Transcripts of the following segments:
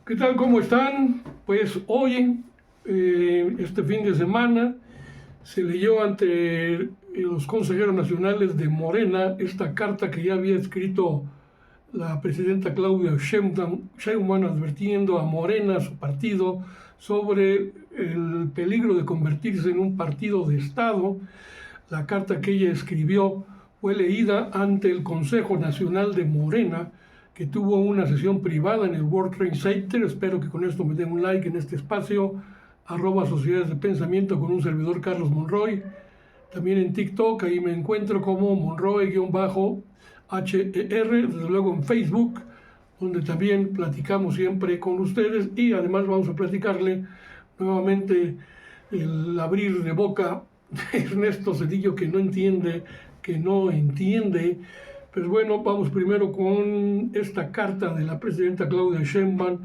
¿Qué tal? ¿Cómo están? Pues hoy, este fin de semana, se leyó ante los consejeros nacionales de Morena esta carta que ya había escrito la presidenta Claudia Sheinbaum advirtiendo a Morena, a su partido, sobre el peligro de convertirse en un partido de Estado. La carta que ella escribió fue leída ante el Consejo Nacional de Morena, que tuvo una sesión privada en el World Trade Center. Espero que con esto me den un like en este espacio, @sociedades de pensamiento con un servidor Carlos Monroy. También en TikTok, ahí me encuentro como Monroy-HER, desde luego en Facebook, donde también platicamos siempre con ustedes y además vamos a platicarle nuevamente el abrir de boca de Ernesto Zedillo que no entiende. Pues bueno, vamos primero con esta carta de la presidenta Claudia Sheinbaum,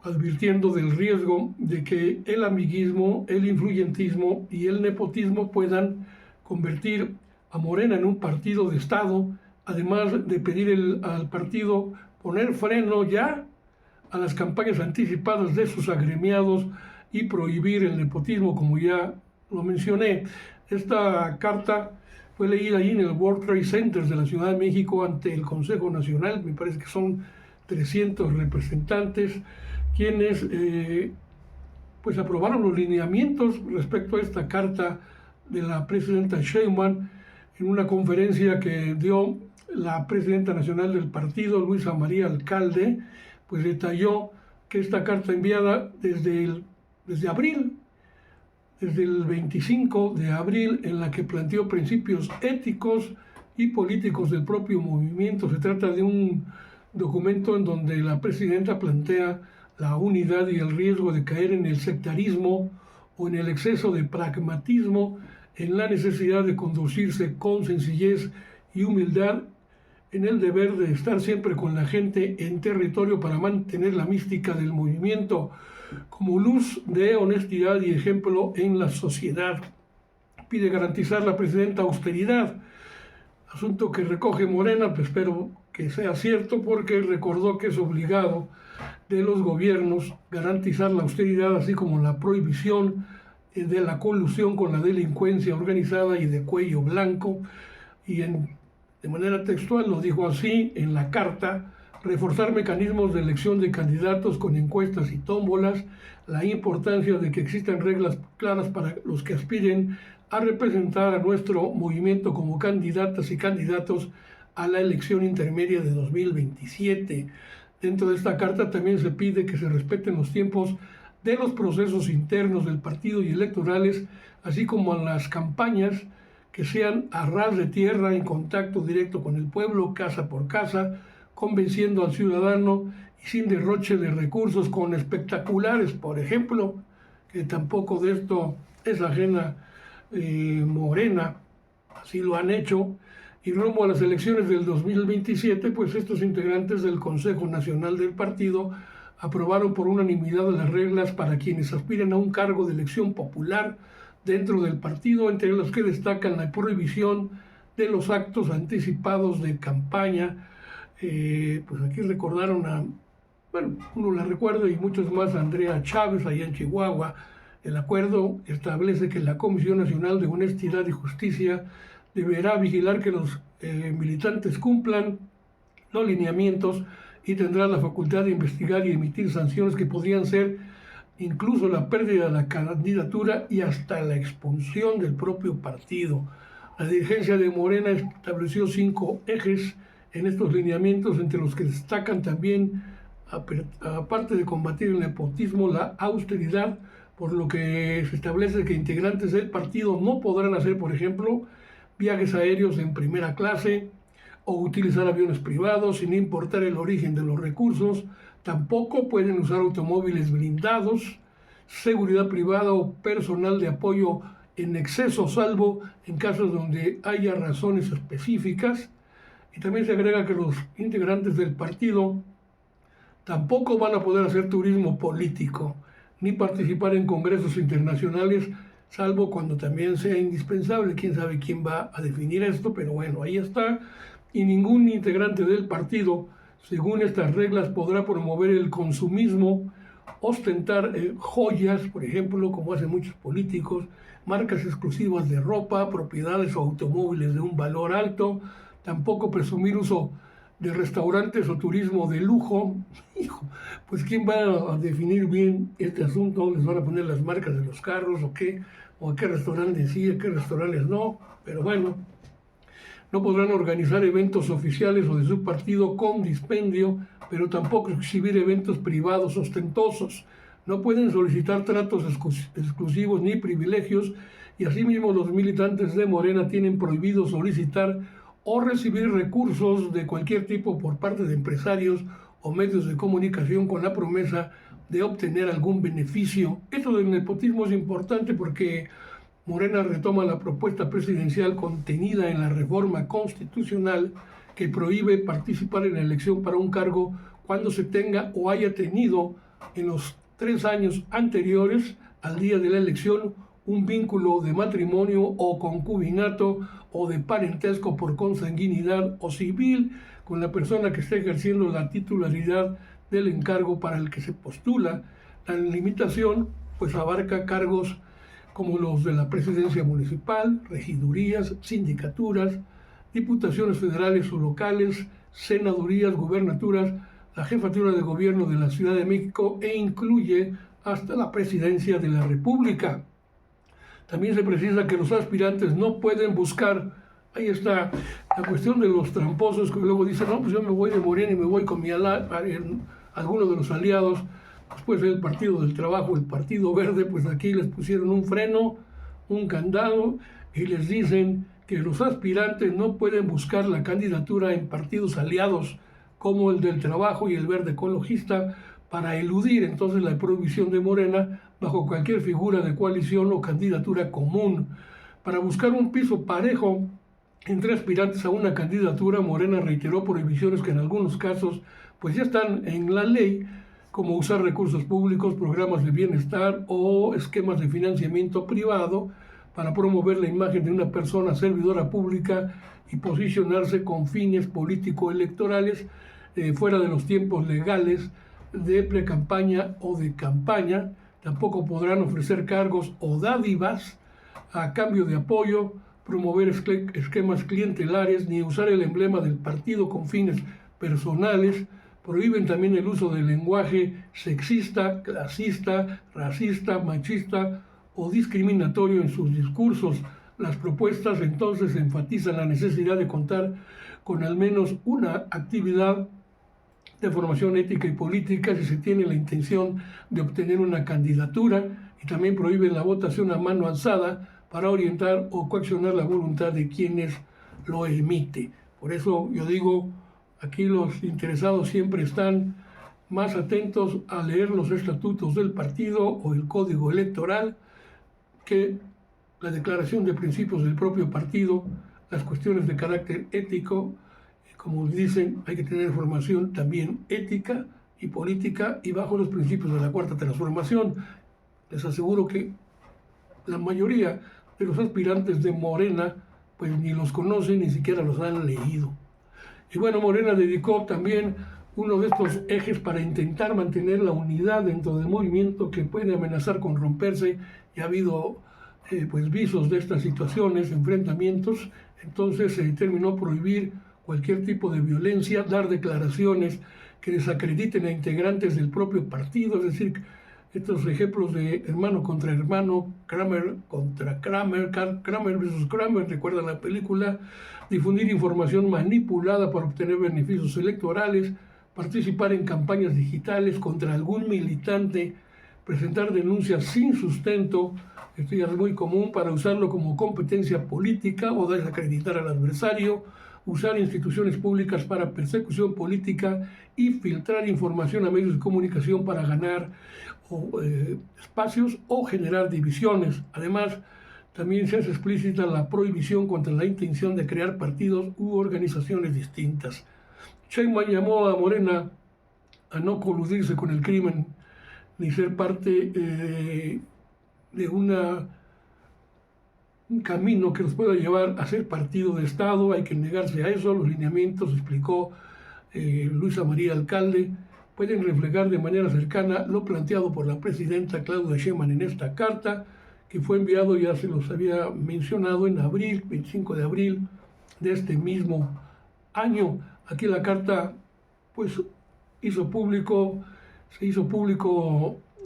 advirtiendo del riesgo de que el amiguismo, el influyentismo y el nepotismo puedan convertir a Morena en un partido de Estado, además de pedir al partido poner freno ya a las campañas anticipadas de sus agremiados y prohibir el nepotismo, como ya lo mencioné. Esta carta fue leída ahí en el World Trade Center de la Ciudad de México ante el Consejo Nacional. Me parece que son 300 representantes quienes pues aprobaron los lineamientos respecto a esta carta de la presidenta Sheinbaum en una conferencia que dio la presidenta nacional del partido, Luisa María Alcalde. Pues detalló que esta carta enviada desde abril, desde el 25 de abril, en la que planteó principios éticos y políticos del propio movimiento. Se trata de un documento en donde la presidenta plantea la unidad y el riesgo de caer en el sectarismo o en el exceso de pragmatismo, en la necesidad de conducirse con sencillez y humildad, en el deber de estar siempre con la gente en territorio para mantener la mística del movimiento como luz de honestidad y ejemplo en la sociedad. Pide garantizar la presidenta austeridad, asunto que recoge Morena. Pues espero que sea cierto, porque recordó que es obligado de los gobiernos garantizar la austeridad, así como la prohibición de la colusión con la delincuencia organizada y de cuello blanco. Y de manera textual lo dijo así en la carta: reforzar mecanismos de elección de candidatos con encuestas y tómbolas, la importancia de que existan reglas claras para los que aspiren a representar a nuestro movimiento como candidatas y candidatos a la elección intermedia de 2027. Dentro de esta carta también se pide que se respeten los tiempos de los procesos internos del partido y electorales, así como a las campañas que sean a ras de tierra, en contacto directo con el pueblo, casa por casa, convenciendo al ciudadano y sin derroche de recursos con espectaculares, por ejemplo, que tampoco de esto es ajena Morena, así lo han hecho. Y rumbo a las elecciones del 2027, pues estos integrantes del Consejo Nacional del partido aprobaron por unanimidad las reglas para quienes aspiren a un cargo de elección popular dentro del partido, entre los que destacan la prohibición de los actos anticipados de campaña. Pues aquí recordaron bueno, uno la recuerda y muchos más, a Andrea Chávez allá en Chihuahua. El acuerdo establece que la Comisión Nacional de Honestidad y Justicia deberá vigilar que los militantes cumplan los lineamientos y tendrá la facultad de investigar y emitir sanciones que podrían ser incluso la pérdida de la candidatura y hasta la expulsión del propio partido. La dirigencia de Morena estableció 5 ejes en estos lineamientos, entre los que destacan también, aparte de combatir el nepotismo, la austeridad, por lo que se establece que integrantes del partido no podrán hacer, por ejemplo, viajes aéreos en primera clase o utilizar aviones privados sin importar el origen de los recursos. Tampoco pueden usar automóviles blindados, seguridad privada o personal de apoyo en exceso, salvo en casos donde haya razones específicas. Y también se agrega que los integrantes del partido tampoco van a poder hacer turismo político ni participar en congresos internacionales, salvo cuando también sea indispensable. Quién sabe quién va a definir esto, pero bueno, ahí está. Y ningún integrante del partido Según estas reglas podrá promover el consumismo, ostentar joyas, por ejemplo, como hacen muchos políticos, marcas exclusivas de ropa, propiedades o automóviles de un valor alto, tampoco presumir uso de restaurantes o turismo de lujo. Hijo, pues ¿quién va a definir bien este asunto? ¿Les van a poner las marcas de los carros o qué? ¿O a qué restaurantes sí, a qué restaurantes no? Pero bueno, no podrán organizar eventos oficiales o de su partido con dispendio, pero tampoco exhibir eventos privados ostentosos. No pueden solicitar tratos exclusivos ni privilegios, y asimismo los militantes de Morena tienen prohibido solicitar o recibir recursos de cualquier tipo por parte de empresarios o medios de comunicación con la promesa de obtener algún beneficio. Esto del nepotismo es importante porque Morena retoma la propuesta presidencial contenida en la reforma constitucional que prohíbe participar en la elección para un cargo cuando se tenga o haya tenido en los 3 años anteriores al día de la elección un vínculo de matrimonio o concubinato o de parentesco por consanguinidad o civil con la persona que esté ejerciendo la titularidad del encargo para el que se postula. La limitación pues abarca cargos como los de la presidencia municipal, regidurías, sindicaturas, diputaciones federales o locales, senadurías, gubernaturas, la jefatura de gobierno de la Ciudad de México e incluye hasta la presidencia de la República. También se precisa que los aspirantes no pueden buscar, ahí está la cuestión de los tramposos que luego dicen, no, pues yo me voy de Morena y me voy con alguno de los aliados, pues puede ser el Partido del Trabajo, el Partido Verde, pues aquí les pusieron un freno, un candado y les dicen que los aspirantes no pueden buscar la candidatura en partidos aliados como el del Trabajo y el Verde Ecologista para eludir entonces la prohibición de Morena bajo cualquier figura de coalición o candidatura común. Para buscar un piso parejo entre aspirantes a una candidatura, Morena reiteró prohibiciones que en algunos casos pues ya están en la ley, como usar recursos públicos, programas de bienestar o esquemas de financiamiento privado para promover la imagen de una persona servidora pública y posicionarse con fines político-electorales fuera de los tiempos legales de pre-campaña o de campaña. Tampoco podrán ofrecer cargos o dádivas a cambio de apoyo, promover esquemas clientelares, ni usar el emblema del partido con fines personales. Prohíben también el uso del lenguaje sexista, clasista, racista, machista o discriminatorio en sus discursos. Las propuestas entonces enfatizan la necesidad de contar con al menos una actividad de formación ética y política si se tiene la intención de obtener una candidatura, y también prohíben la votación a mano alzada para orientar o coaccionar la voluntad de quienes lo emite. Por eso yo digo, aquí los interesados siempre están más atentos a leer los estatutos del partido o el código electoral que la declaración de principios del propio partido, las cuestiones de carácter ético. Como dicen, hay que tener formación también ética y política y bajo los principios de la Cuarta Transformación. Les aseguro que la mayoría de los aspirantes de Morena pues ni los conocen, ni siquiera los han leído. Y bueno, Morena dedicó también uno de estos ejes para intentar mantener la unidad dentro del movimiento que puede amenazar con romperse, y ha habido pues visos de estas situaciones, enfrentamientos. Entonces se determinó prohibir cualquier tipo de violencia, dar declaraciones que desacrediten a integrantes del propio partido, es decir, estos ejemplos de hermano contra hermano, Kramer contra Kramer, Kramer versus Kramer, recuerdan la película, difundir información manipulada para obtener beneficios electorales, participar en campañas digitales contra algún militante, presentar denuncias sin sustento, esto ya es muy común, para usarlo como competencia política o desacreditar al adversario, usar instituciones públicas para persecución política y filtrar información a medios de comunicación para ganar espacios o generar divisiones. Además, también se hace explícita la prohibición contra la intención de crear partidos u organizaciones distintas. Sheinbaum llamó a Morena a no coludirse con el crimen ni ser parte de un camino que nos pueda llevar a ser partido de Estado. Hay que negarse a eso. Los lineamientos, explicó Luisa María Alcalde, pueden reflejar de manera cercana lo planteado por la presidenta Claudia Sheinbaum en esta carta, que fue enviado, ya se los había mencionado, en abril, 25 de abril de este mismo año. Aquí la carta, pues, se hizo público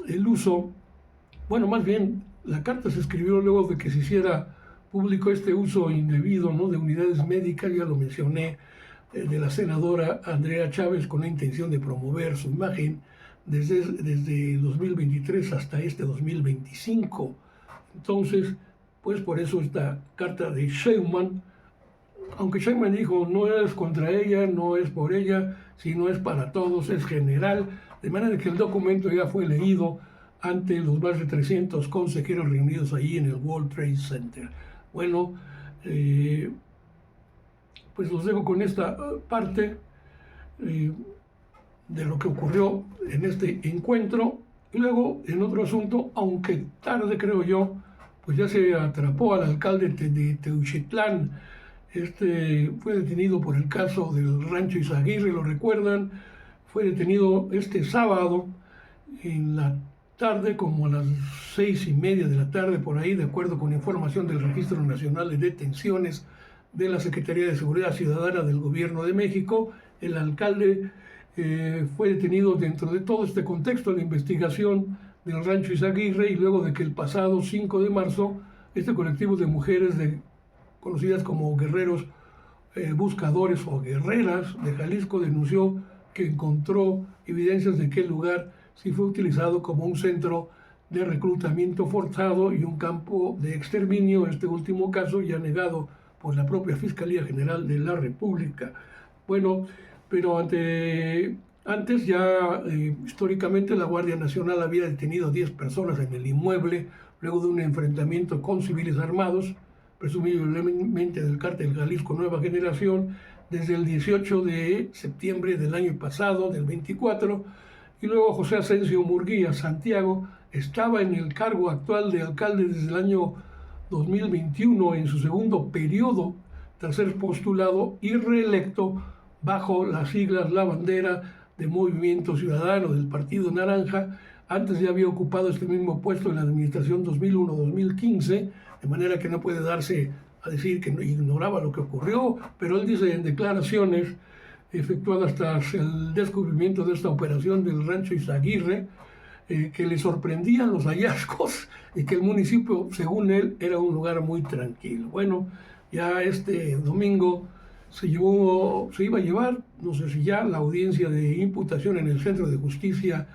el uso, bueno, más bien, la carta se escribió luego de que se hiciera público este uso indebido, ¿no?, de unidades médicas, ya lo mencioné, de la senadora Andrea Chávez, con la intención de promover su imagen desde 2023 hasta este 2025. Entonces, pues por eso esta carta de Sheinbaum, aunque Sheinbaum dijo no es contra ella, no es por ella, sino es para todos, es general, de manera que el documento ya fue leído ante los más de 300 consejeros reunidos ahí en el World Trade Center. Bueno, pues los dejo con esta parte de lo que ocurrió en este encuentro. Y luego, en otro asunto, aunque tarde creo yo, pues ya se atrapó al alcalde de Teuchitlán. Fue detenido por el caso del Rancho Izaguirre, lo recuerdan. Fue detenido este sábado en la tarde, como a las 6:30 de la tarde, por ahí, de acuerdo con información del Registro Nacional de Detenciones de la Secretaría de Seguridad Ciudadana del Gobierno de México. El alcalde fue detenido dentro de todo este contexto de investigación del Rancho Izaguirre, y luego de que el pasado 5 de marzo este colectivo de mujeres conocidas como guerreros buscadores o guerreras de Jalisco denunció que encontró evidencias de que el lugar sí fue utilizado como un centro de reclutamiento forzado y un campo de exterminio, este último caso ya negado por la propia Fiscalía General de la República. Bueno, pero antes ya históricamente la Guardia Nacional había detenido 10 personas en el inmueble luego de un enfrentamiento con civiles armados, presumiblemente del cártel Jalisco Nueva Generación, desde el 18 de septiembre del año pasado, del 24, y luego José Asensio Murguía Santiago estaba en el cargo actual de alcalde desde el año 2021, en su segundo periodo, tras ser postulado y reelecto bajo las siglas, la bandera de Movimiento Ciudadano del Partido Naranja. Antes ya había ocupado este mismo puesto en la administración 2001-2015, de manera que no puede darse a decir que ignoraba lo que ocurrió, pero él dice en declaraciones efectuadas tras el descubrimiento de esta operación del Rancho Izaguirre, que le sorprendían los hallazgos y que el municipio, según él, era un lugar muy tranquilo. Bueno, ya este domingo se iba a llevar, no sé si ya, la audiencia de imputación en el Centro de Justicia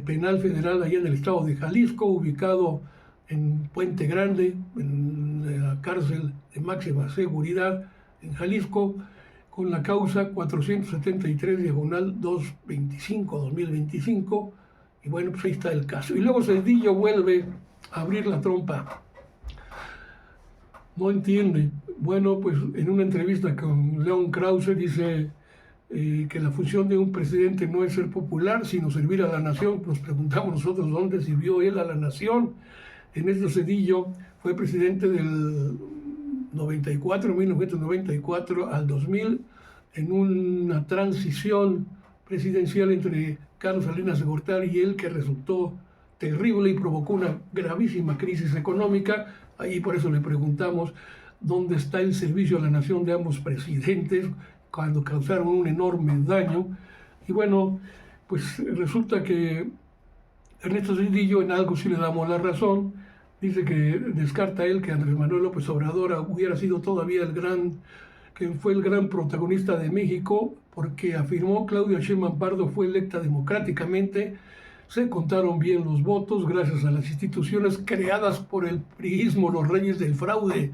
Penal Federal allá en el estado de Jalisco, ubicado en Puente Grande, en la cárcel de máxima seguridad en Jalisco, con la causa 473/225-2025, y bueno, pues ahí está el caso. Y luego Cedillo vuelve a abrir la trompa. No entiende. Bueno, pues en una entrevista con León Krause dice que la función de un presidente no es ser popular, sino servir a la nación. Nos preguntamos nosotros dónde sirvió él a la nación. Ernesto Cedillo fue presidente del 1994 al 2000, en una transición presidencial entre Carlos Salinas de Gortari y él, que resultó terrible y provocó una gravísima crisis económica. Ahí por eso le preguntamos dónde está el servicio a la nación de ambos presidentes, cuando causaron un enorme daño. Y bueno, pues resulta que Ernesto Cedillo en algo sí le damos la razón. Dice que descarta él que Andrés Manuel López Obrador hubiera sido todavía que fue el gran protagonista de México, porque afirmó Claudia Sheinbaum Pardo fue electa democráticamente, se contaron bien los votos gracias a las instituciones creadas por el priismo, los reyes del fraude.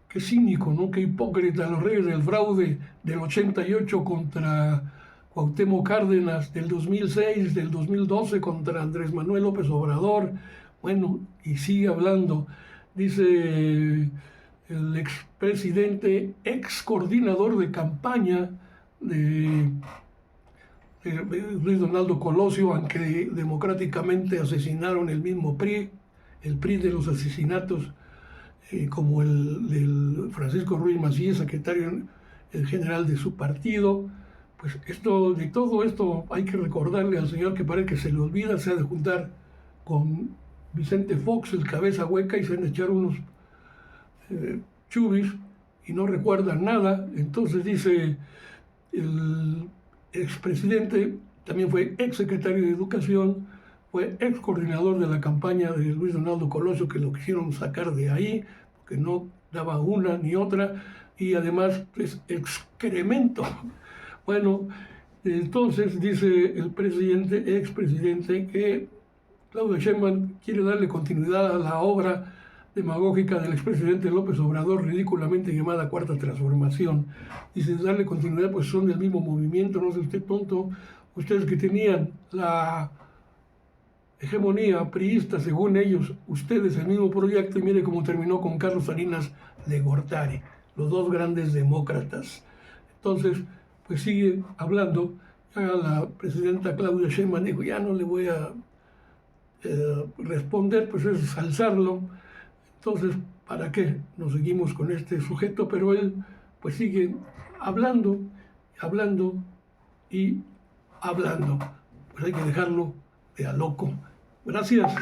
Qué cínico, ¿no? Qué hipócrita, los reyes del fraude del 88 contra Cuauhtémoc Cárdenas, del 2006, del 2012 contra Andrés Manuel López Obrador. Bueno, y sigue hablando. Dice el expresidente, ex coordinador de campaña de Luis Donaldo Colosio, aunque democráticamente asesinaron el mismo PRI, el PRI de los asesinatos, como el del Francisco Ruiz Massieu, secretario general de su partido. pues de todo esto hay que recordarle al señor que parece que se le olvida, se ha de juntar con Vicente Fox, el cabeza hueca, y se han de echar unos chubis y no recuerdan nada. Entonces dice el expresidente, también fue exsecretario de Educación, fue ex coordinador de la campaña de Luis Donaldo Colosio, que lo quisieron sacar de ahí, porque no daba una ni otra, y además es excremento. Bueno, entonces dice el expresidente, que Claudia Sheinbaum quiere darle continuidad a la obra demagógica del expresidente López Obrador, ridículamente llamada Cuarta Transformación. Dice, darle continuidad, pues son del mismo movimiento, no sé usted tonto, ustedes que tenían la hegemonía priista, según ellos, ustedes el mismo proyecto, y mire cómo terminó con Carlos Salinas de Gortari, los dos grandes demócratas. Entonces, pues sigue hablando. Ya la presidenta Claudia Sheinbaum dijo, ya no le voy a responder, pues es alzarlo. Entonces, ¿para qué nos seguimos con este sujeto? Pero él pues sigue hablando, hablando y hablando. Pues hay que dejarlo de a loco. Gracias.